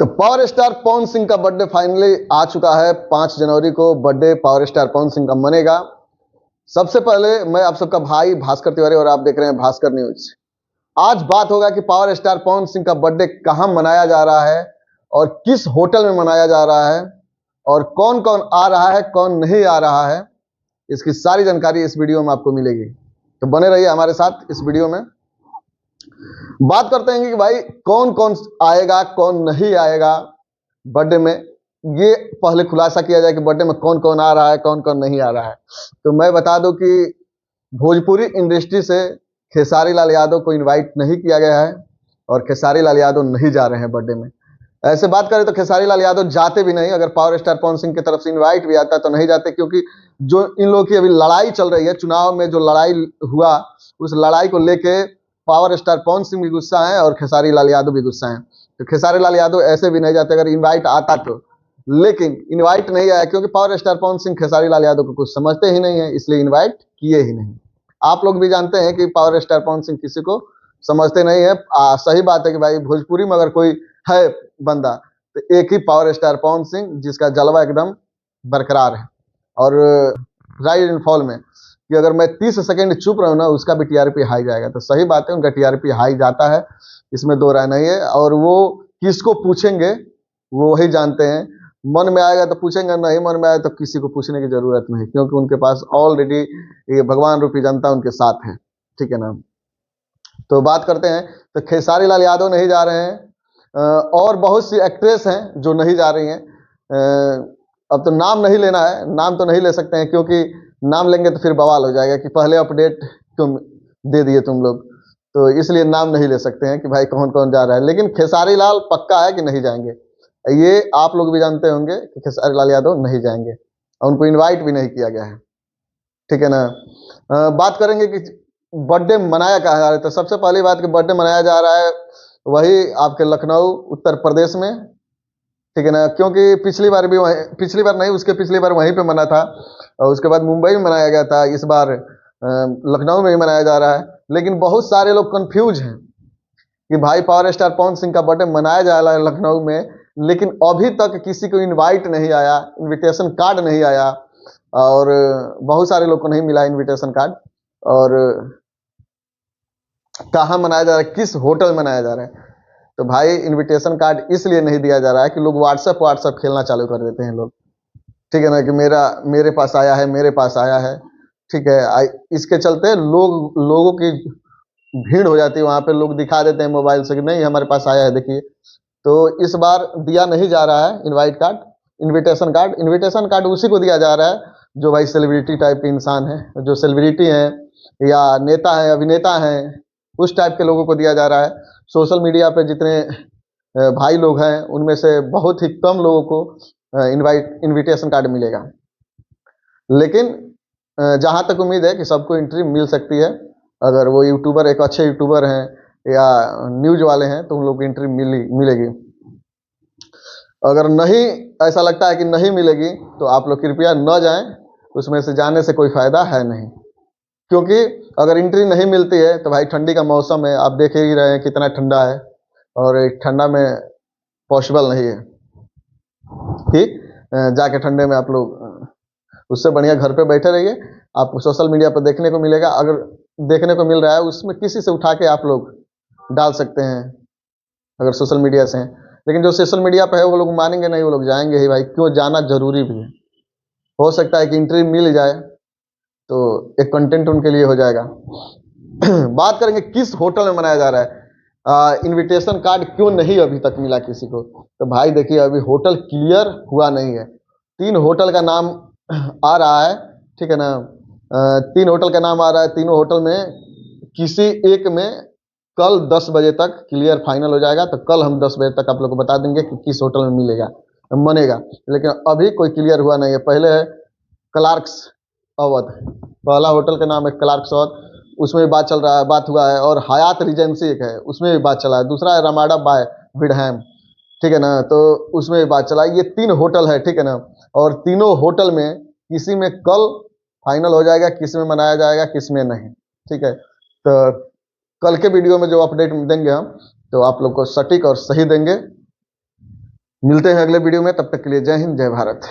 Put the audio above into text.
तो power star Pawan Singh का birthday finally आ चुका है। 5 जनवरी को birthday power star Pawan Singh का मनेगा। सबसे पहले मैं आप सबका भाई भास्कर तिवारी और आप देख रहे हैं भास्कर न्यूज। आज बात होगा कि पावर स्टार पवन सिंह का बर्थडे कहां मनाया जा रहा है और किस होटल में मनाया जा रहा है और कौन कौन आ रहा है कौन नहीं आ रहा है, इसकी सारी जानकारी इस वीडियो में आपको मिलेगी। तो बने रहिए हमारे साथ इस वीडियो में। बात करते हैं कि भाई कौन कौन आएगा कौन नहीं आएगा बर्थडे में। ये पहले खुलासा किया जाए कि बर्थडे में कौन कौन आ रहा है कौन कौन नहीं आ रहा है। तो मैं बता दूं कि भोजपुरी इंडस्ट्री से खेसारी लाल यादव को इनवाइट नहीं किया गया है और खेसारी लाल यादव नहीं जा रहे हैं बर्थडे में। ऐसे बात करें तो खेसारी लाल यादव जाते भी नहीं। अगर पावर स्टार पवन सिंह की तरफ से इनवाइट भी आता तो नहीं जाते, क्योंकि जो इन लोगों की अभी लड़ाई चल रही है, चुनाव में जो लड़ाई हुआ उस लड़ाई को लेके पावर स्टार पवन सिंह भी गुस्सा है और खेसारी लाल यादव भी गुस्सा है। तो खेसारी लाल यादव ऐसे भी नहीं जाते अगर इनवाइट आता तो, लेकिन इनवाइट नहीं आया क्योंकि पावर स्टार पवन सिंह खेसारी लाल यादव को कुछ समझते ही नहीं है, इसलिए इनवाइट किए ही नहीं। आप लोग भी जानते हैं कि पावर स्टार पवन सिंह किसी को समझते नहीं है। सही बात है कि भाई भोजपुरी में अगर कोई है बंदा तो एक ही पावर स्टार पवन सिंह, जिसका जलवा एकदम बरकरार है। और राइज एंड फॉल में कि अगर मैं 30 सेकंड चुप रहूं ना उसका भी टीआरपी हाई जाएगा। तो सही बात है, उनका टीआरपी हाई जाता है, इसमें दो राय नहीं है। और वो किसको पूछेंगे वो वही जानते हैं। मन में आएगा तो पूछेंगे, नहीं मन में आए तो किसी को पूछने की जरूरत नहीं, क्योंकि उनके पास ऑलरेडी ये भगवान रूपी जनता उनके साथ है। ठीक है ना। तो बात करते हैं तो खेसारी लाल यादव नहीं जा रहे हैं और बहुत सी एक्ट्रेस हैं जो नहीं जा रही हैं। अब तो नाम नहीं लेना है, नाम तो नहीं ले सकते हैं क्योंकि नाम लेंगे तो फिर बवाल हो जाएगा कि पहले अपडेट क्यों दे दिए तुम लोग। तो इसलिए नाम नहीं ले सकते हैं कि भाई कौन कौन जा रहा है। लेकिन खेसारी लाल पक्का है कि नहीं जाएंगे, ये आप लोग भी जानते होंगे कि खेसारी लाल यादव नहीं जाएंगे और उनको इनवाइट भी नहीं किया गया है। ठीक है ना। बात करेंगे कि बर्थडे मनाया कहाँ जा रहा है। तो सबसे पहली बात कि बर्थडे मनाया जा रहा है वही आपके लखनऊ उत्तर प्रदेश में। ठीक है ना, क्योंकि पिछली बार भी वहीं, पिछली बार नहीं उसके पिछली बार वहीं पे मना था और उसके बाद मुंबई में मनाया गया था। इस बार लखनऊ में ही मनाया जा रहा है। लेकिन बहुत सारे लोग कंफ्यूज हैं कि भाई पावर स्टार पवन सिंह का बर्थडे मनाया जा रहा है लखनऊ में, लेकिन अभी तक किसी को इनवाइट नहीं आया, इनविटेशन कार्ड नहीं आया और बहुत सारे लोग को नहीं मिला इनविटेशन कार्ड। और कहाँ मनाया जा रहा है, किस होटल में मनाया जा रहा है। तो भाई इनविटेशन कार्ड इसलिए नहीं दिया जा रहा है कि लोग व्हाट्सएप खेलना चालू कर देते हैं लोग। ठीक है ना, कि मेरे पास आया है, मेरे पास आया है। ठीक है, इसके चलते लोगों की भीड़ हो जाती है वहां पे। लोग दिखा देते हैं मोबाइल से कि नहीं हमारे पास आया है देखिए। तो इस बार दिया नहीं जा रहा है invite card, invitation card. Invitation card उसी को दिया जा रहा है जो भाई सेलिब्रिटी टाइप के इंसान है, जो सेलिब्रिटी हैं या नेता हैं अभिनेता हैं, उस टाइप के लोगों को दिया जा रहा है। सोशल मीडिया पे जितने भाई लोग हैं उनमें से बहुत ही कम लोगों को इनविटेशन कार्ड मिलेगा। लेकिन जहां तक उम्मीद है कि सबको एंट्री मिल सकती है। अगर वो यूट्यूबर एक अच्छे यूट्यूबर हैं या न्यूज वाले हैं तो उन लोग को एंट्री मिलेगी। अगर नहीं ऐसा लगता है कि नहीं मिलेगी तो आप लोग कृपया न जाएं, उसमें से जाने से कोई फायदा है नहीं। क्योंकि अगर एंट्री नहीं मिलती है तो भाई ठंडी का मौसम है, आप देख ही रहे हैं कितना ठंडा है और ठंडा में पॉसिबल नहीं है कि जाके ठंडे में आप लोग, उससे बढ़िया घर पे बैठे रहिए। आपको सोशल मीडिया पर देखने को मिलेगा, अगर देखने को मिल रहा है उसमें किसी से उठा के आप लोग डाल सकते हैं अगर सोशल मीडिया से हैं। लेकिन जो सोशल मीडिया पर है वो लोग मानेंगे नहीं, वो लोग जाएंगे ही भाई, क्यों जाना जरूरी भी है। हो सकता है कि एंट्री मिल जाए तो एक कंटेंट उनके लिए हो जाएगा। बात करेंगे किस होटल में मनाया जा रहा है। इनविटेशन कार्ड क्यों नहीं अभी तक मिला किसी को। तो भाई देखिए अभी होटल क्लियर हुआ नहीं है। 3 होटल का नाम आ रहा है। ठीक है ना, 3 होटल का नाम आ रहा है। तीनों होटल में किसी एक में कल 10 बजे तक क्लियर फाइनल हो जाएगा। तो कल हम 10 बजे तक आप लोग को बता देंगे कि किस होटल में मिलेगा मनेगा। लेकिन अभी कोई क्लियर हुआ नहीं है। पहले है क्लार्क्स अवध, पहला होटल का नाम है क्लार्क्स अवध, उसमें बात चल रहा है, बात हुआ है। और हयात रिजेंसी एक है, उसमें भी बात चला है। दूसरा है रमाडा बाय विडहैम। ठीक है ना, तो उसमें भी बात चला है। ये 3 होटल है। ठीक है ना, और तीनों होटल में किसी में कल फाइनल हो जाएगा, किसी में मनाया जाएगा किस में नहीं। ठीक है, तो कल के वीडियो में जो अपडेट देंगे हम तो आप लोग को सटीक और सही देंगे। मिलते हैं अगले वीडियो में, तब तक के लिए जय हिंद जय भारत।